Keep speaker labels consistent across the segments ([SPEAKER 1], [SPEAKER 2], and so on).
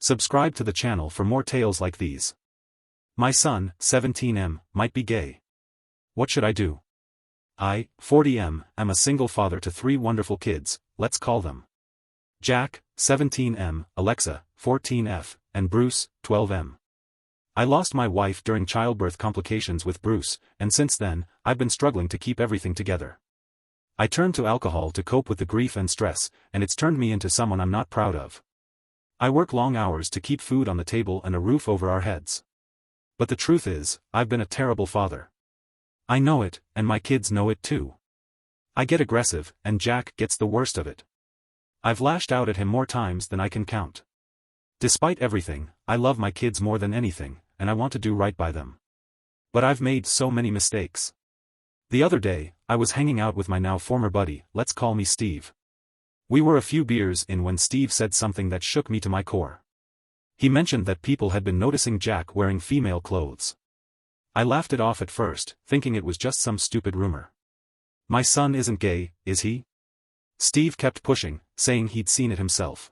[SPEAKER 1] Subscribe to the channel for more tales like these. My son, 17M, might be gay. What should I do? I, 40M, am a single father to 3 wonderful kids. Let's call them Jack, 17M, Alexa, 14F, and Bruce, 12M. I lost my wife during childbirth complications with Bruce, and since then, I've been struggling to keep everything together. I turned to alcohol to cope with the grief and stress, and it's turned me into someone I'm not proud of. I work long hours to keep food on the table and a roof over our heads. But the truth is, I've been a terrible father. I know it, and my kids know it too. I get aggressive, and Jack gets the worst of it. I've lashed out at him more times than I can count. Despite everything, I love my kids more than anything, and I want to do right by them. But I've made so many mistakes. The other day, I was hanging out with my now former buddy, let's call me Steve. We were a few beers in when Steve said something that shook me to my core. He mentioned that people had been noticing Jack wearing female clothes. I laughed it off at first, thinking it was just some stupid rumor. My son isn't gay, is he? Steve kept pushing, saying he'd seen it himself.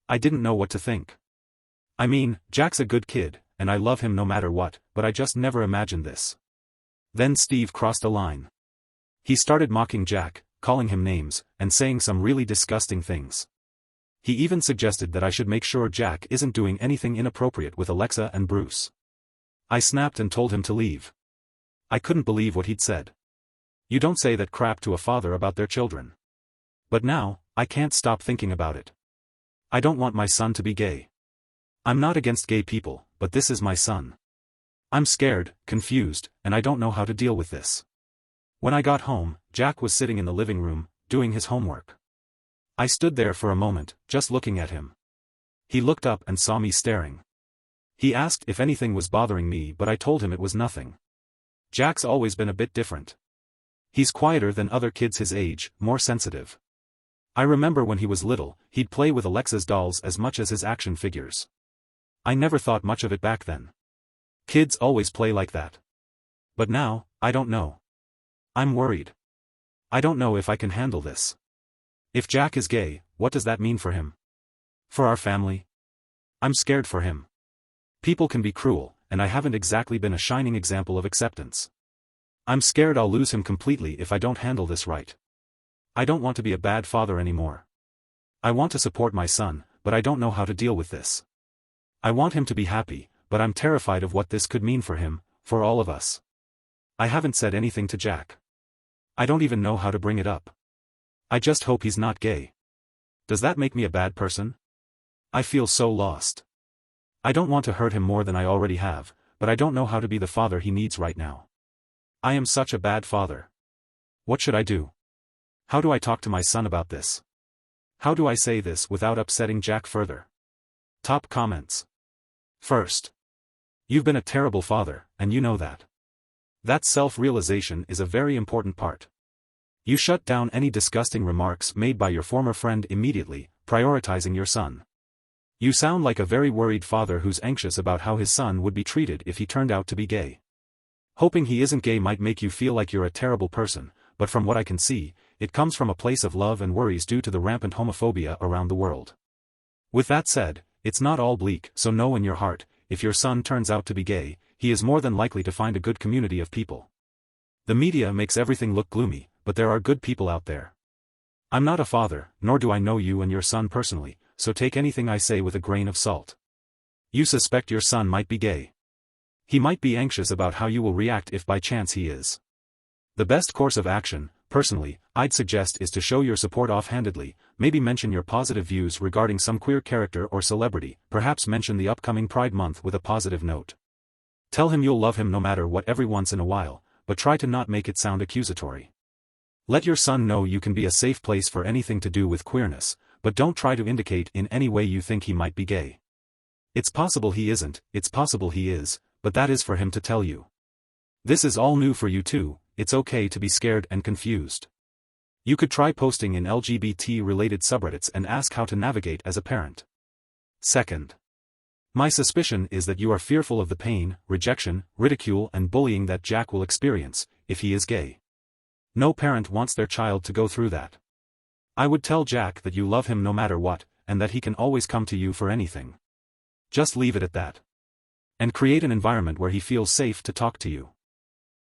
[SPEAKER 1] I didn't know what to think. I mean, Jack's a good kid, and I love him no matter what, but I just never imagined this. Then Steve crossed a line. He started mocking Jack, calling him names, and saying some really disgusting things. He even suggested that I should make sure Jack isn't doing anything inappropriate with Alexa and Bruce. I snapped and told him to leave. I couldn't believe what he'd said. You don't say that crap to a father about their children. But now, I can't stop thinking about it. I don't want my son to be gay. I'm not against gay people, but this is my son. I'm scared, confused, and I don't know how to deal with this. When I got home, Jack was sitting in the living room, doing his homework. I stood there for a moment, just looking at him. He looked up and saw me staring. He asked if anything was bothering me, but I told him it was nothing. Jack's always been a bit different. He's quieter than other kids his age, more sensitive. I remember when he was little, he'd play with Alexa's dolls as much as his action figures. I never thought much of it back then. Kids always play like that. But now, I don't know. I'm worried. I don't know if I can handle this. If Jack is gay, what does that mean for him? For our family? I'm scared for him. People can be cruel, and I haven't exactly been a shining example of acceptance. I'm scared I'll lose him completely if I don't handle this right. I don't want to be a bad father anymore. I want to support my son, but I don't know how to deal with this. I want him to be happy, but I'm terrified of what this could mean for him, for all of us. I haven't said anything to Jack. I don't even know how to bring it up. I just hope he's not gay. Does that make me a bad person? I feel so lost. I don't want to hurt him more than I already have, but I don't know how to be the father he needs right now. I am such a bad father. What should I do? How do I talk to my son about this? How do I say this without upsetting Jack further? Top comments. First. You've been a terrible father, and you know that. That self-realization is a very important part. You shut down any disgusting remarks made by your former friend immediately, prioritizing your son. You sound like a very worried father who's anxious about how his son would be treated if he turned out to be gay. Hoping he isn't gay might make you feel like you're a terrible person, but from what I can see, it comes from a place of love and worries due to the rampant homophobia around the world. With that said, it's not all bleak, so know in your heart, if your son turns out to be gay, he is more than likely to find a good community of people. The media makes everything look gloomy, but there are good people out there. I'm not a father, nor do I know you and your son personally, so take anything I say with a grain of salt. You suspect your son might be gay. He might be anxious about how you will react if by chance he is. The best course of action, personally, I'd suggest is to show your support offhandedly, maybe mention your positive views regarding some queer character or celebrity, perhaps mention the upcoming Pride Month with a positive note. Tell him you'll love him no matter what every once in a while, but try to not make it sound accusatory. Let your son know you can be a safe place for anything to do with queerness, but don't try to indicate in any way you think he might be gay. It's possible he isn't, it's possible he is, but that is for him to tell you. This is all new for you too, it's okay to be scared and confused. You could try posting in LGBT-related subreddits and ask how to navigate as a parent. Second. My suspicion is that you are fearful of the pain, rejection, ridicule and bullying that Jack will experience, if he is gay. No parent wants their child to go through that. I would tell Jack that you love him no matter what, and that he can always come to you for anything. Just leave it at that. And create an environment where he feels safe to talk to you.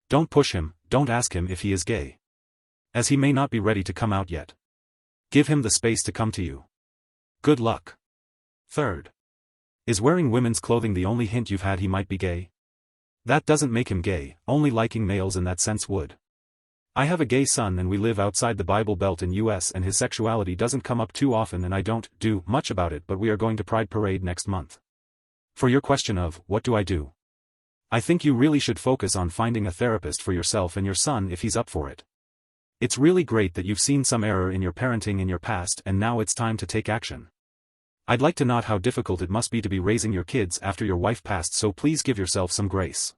[SPEAKER 1] Don't push him, don't ask him if he is gay, as he may not be ready to come out yet. Give him the space to come to you. Good luck. Third. Is wearing women's clothing the only hint you've had he might be gay? That doesn't make him gay, only liking males in that sense would. I have a gay son and we live outside the Bible Belt in US and his sexuality doesn't come up too often and I don't do much about it, but we are going to Pride Parade next month. For your question of, what do I do? I think you really should focus on finding a therapist for yourself and your son if he's up for it. It's really great that you've seen some error in your parenting in your past and now it's time to take action. I'd like to note how difficult it must be to be raising your kids after your wife passed, so please give yourself some grace.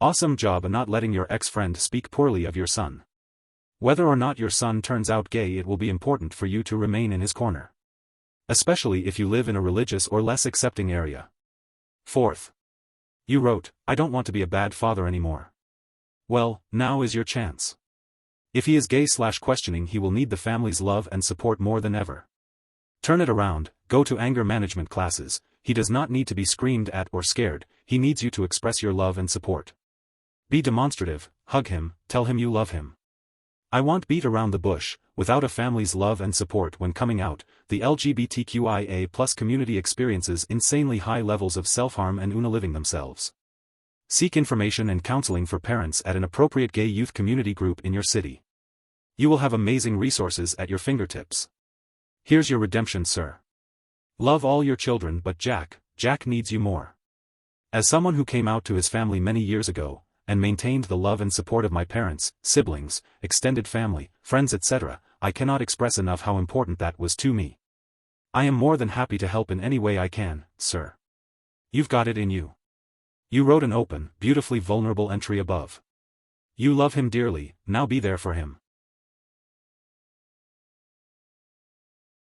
[SPEAKER 1] Awesome job on not letting your ex-friend speak poorly of your son. Whether or not your son turns out gay, it will be important for you to remain in his corner. Especially if you live in a religious or less accepting area. Fourth. You wrote, I don't want to be a bad father anymore. Well, now is your chance. If he is gay/questioning, he will need the family's love and support more than ever. Turn it around, go to anger management classes. He does not need to be screamed at or scared, he needs you to express your love and support. Be demonstrative, hug him, tell him you love him. I won't beat around the bush. Without a family's love and support when coming out, the LGBTQIA+ community experiences insanely high levels of self-harm and unaliving themselves. Seek information and counseling for parents at an appropriate gay youth community group in your city. You will have amazing resources at your fingertips. Here's your redemption, sir. Love all your children, but Jack needs you more. As someone who came out to his family many years ago, and maintained the love and support of my parents, siblings, extended family, friends etc., I cannot express enough how important that was to me. I am more than happy to help in any way I can, sir. You've got it in you. You wrote an open, beautifully vulnerable entry above. You love him dearly, now be there for him.